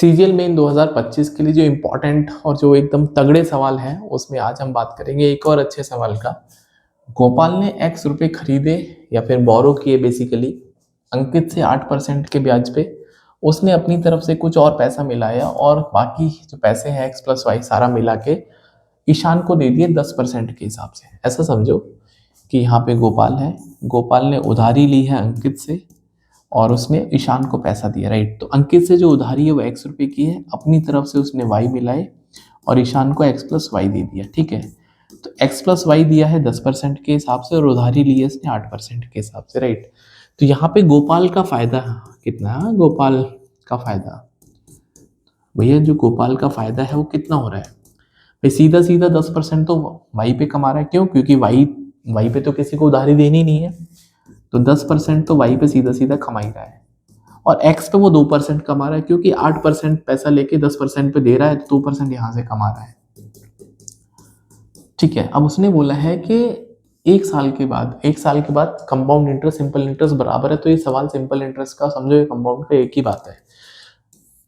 CGL main 2025 के लिए जो इम्पोर्टेंट और जो एकदम तगड़े सवाल हैं उसमें आज हम बात करेंगे एक और अच्छे सवाल का। गोपाल ने एक्स रुपए खरीदे या फिर बोरो किए बेसिकली अंकित से 8% के ब्याज पे। उसने अपनी तरफ से कुछ और पैसा मिलाया और बाकी जो पैसे हैं एक्स प्लस वाई सारा मिला के ईशान को दे दिए 10% के हिसाब से। ऐसा समझो कि यहाँ पे गोपाल है, गोपाल ने उधारी ली है अंकित से और उसने ईशान को पैसा दिया, राइट। तो अंकित से जो उधारी है वो एक्स रुपए की है, अपनी तरफ से उसने वाई मिलाए और ईशान को एक्स प्लस वाई दे दिया, ठीक है। तो एक्स प्लस वाई दिया है 10% के हिसाब से और उधारी ली है इसने 8% के हिसाब से, राइट। तो यहाँ पे गोपाल का फायदा कितना है? गोपाल का फायदा भैया, जो गोपाल का फायदा है वो कितना हो रहा है भाई? सीधा सीधा 10% तो वाई पे कमा रहा है। क्यों? क्योंकि वाई वाई पे तो किसी को उधारी देनी नहीं है, तो 10% तो वाई पे सीधा सीधा कमा ही रहा है। और एक्स पे वो 2% कमा रहा है क्योंकि 8% पैसा लेके 10% पे दे रहा है, तो 2% यहाँ से कमा रहा है, ठीक है। अब उसने बोला है कि एक साल के बाद कंपाउंड इंटरेस्ट सिंपल इंटरेस्ट बराबर है। तो ये सवाल सिंपल इंटरेस्ट का समझो, ये कंपाउंड का एक ही बात है,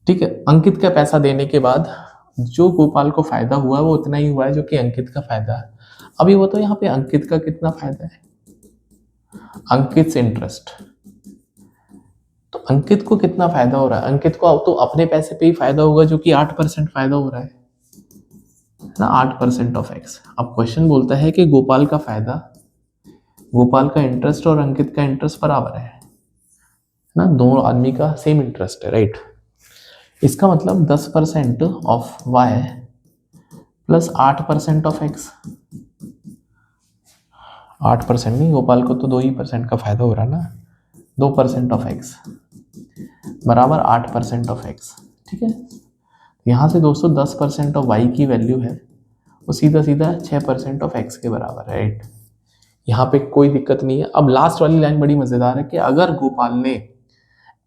ठीक है। अंकित का पैसा देने के बाद जो गोपाल को फायदा हुआ वो उतना ही हुआ है जो कि अंकित का फायदा है। अभी वो तो यहाँ पे अंकित का कितना फायदा है? अंकित से इंटरेस्ट, तो अंकित को कितना फायदा हो रहा है? अंकित को तो अपने पैसे पे ही फायदा होगा जो कि 8% फायदा हो रहा है ना, 8% ऑफ एक्स। अब क्वेश्चन बोलता है कि गोपाल का फायदा, गोपाल का इंटरेस्ट और अंकित का इंटरेस्ट बराबर है ना, दोनों आदमी का सेम इंटरेस्ट है, राइट। इसका मतलब 10% of y plus 8% of x. 8% नहीं, गोपाल को तो 2% का फायदा हो रहा है ना, 2% ऑफ एक्स बराबर 8% ऑफ एक्स, ठीक है। यहाँ से दोस्तों 10% ऑफ वाई की वैल्यू है वो सीधा सीधा 6% ऑफ एक्स के बराबर है, राइट। यहाँ पे कोई दिक्कत नहीं है। अब लास्ट वाली लाइन बड़ी मजेदार है कि अगर गोपाल ने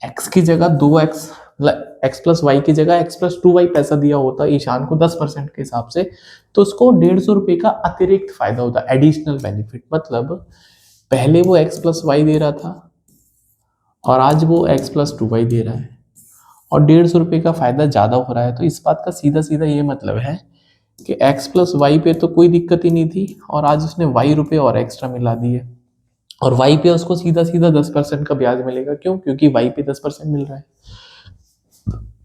एक्स की जगह 2x मतलब एक्स प्लस वाई की जगह एक्स प्लस 2y पैसा दिया होता ईशान को 10% के हिसाब से, तो उसको 150 रुपये का अतिरिक्त फायदा होता, एडिशनल बेनिफिट। मतलब पहले वो एक्स प्लस वाई दे रहा था और आज वो एक्स प्लस 2y दे रहा है और 150 रुपये का फायदा ज्यादा हो रहा है। तो इस बात का सीधा सीधा ये मतलब है कि x प्लस वाई पे तो कोई दिक्कत ही नहीं थी और आज उसने y रुपये और एक्स्ट्रा मिला दिए और y पे उसको सीधा सीधा 10% का ब्याज मिलेगा। क्यों? क्योंकि y पे 10% मिल रहा है।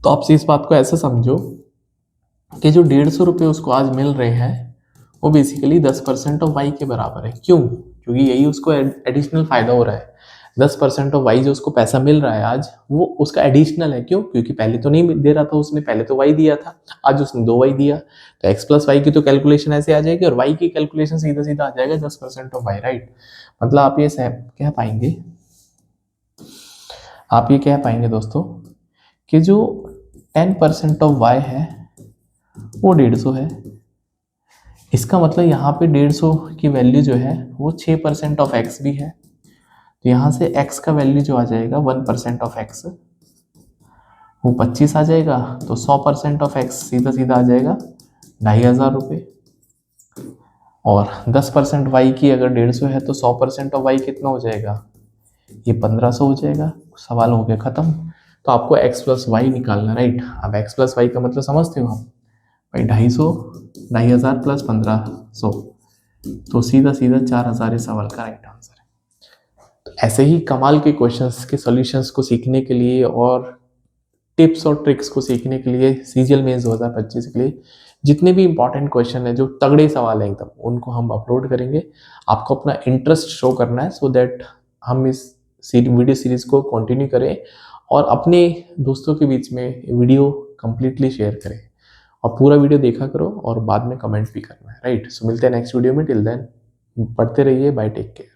तो आपसे इस बात को ऐसा समझो कि जो 150 रुपये उसको आज मिल रहे हैं वो बेसिकली 10% ऑफ y के बराबर है। क्यों? क्योंकि यही उसको एडिशनल फायदा हो रहा है। 10% ऑफ y जो उसको पैसा मिल रहा है आज वो उसका एडिशनल है। क्यों? क्योंकि पहले तो नहीं दे रहा था उसने, पहले तो y दिया था, आज उसने 2y दिया। तो x प्लस वाई की तो कैलकुलेशन ऐसे आ जाएगी और y की कैलकुलेशन सीधा सीधा आ जाएगा 10% ऑफ y, राइट। मतलब आप ये कह पाएंगे, आप ये कह पाएंगे दोस्तों कि जो 10% ऑफ y है वो 150 है। इसका मतलब यहाँ पे 150 की वैल्यू जो है वो 6% ऑफ x भी है। तो यहाँ से x का वैल्यू जो आ जाएगा 1% ऑफ x वो 25 आ जाएगा। तो 100% ऑफ x सीधा सीधा आ जाएगा 2500 रुपये। और 10% y की अगर 150 है तो 100% ऑफ y कितना हो जाएगा? ये 1500 हो जाएगा। सवाल हो गया खत्म। तो आपको x प्लस वाई निकालना, राइट। अब x प्लस वाई का मतलब समझते हो आप भाई? 250, 2500 प्लस 1500, तो सीधा सीधा 4000 इस सवाल का राइट आंसर है। तो ऐसे ही कमाल के क्वेश्चंस के सॉल्यूशंस को सीखने के लिए और टिप्स और ट्रिक्स को सीखने के लिए सीजीएल मेंस 2025 के लिए जितने भी इंपॉर्टेंट क्वेश्चन है, जो तगड़े सवाल हैं एकदम, उनको हम अपलोड करेंगे। आपको अपना इंटरेस्ट शो करना है सो दैट हम इस वीडियो सीरीज को कंटिन्यू करें और अपने दोस्तों के बीच में वीडियो कंप्लीटली शेयर करें और पूरा वीडियो देखा करो और बाद में कमेंट भी करना है, राइट। सो मिलते हैं नेक्स्ट वीडियो में। टिल देन पढ़ते रहिए, बाय, टेक केयर।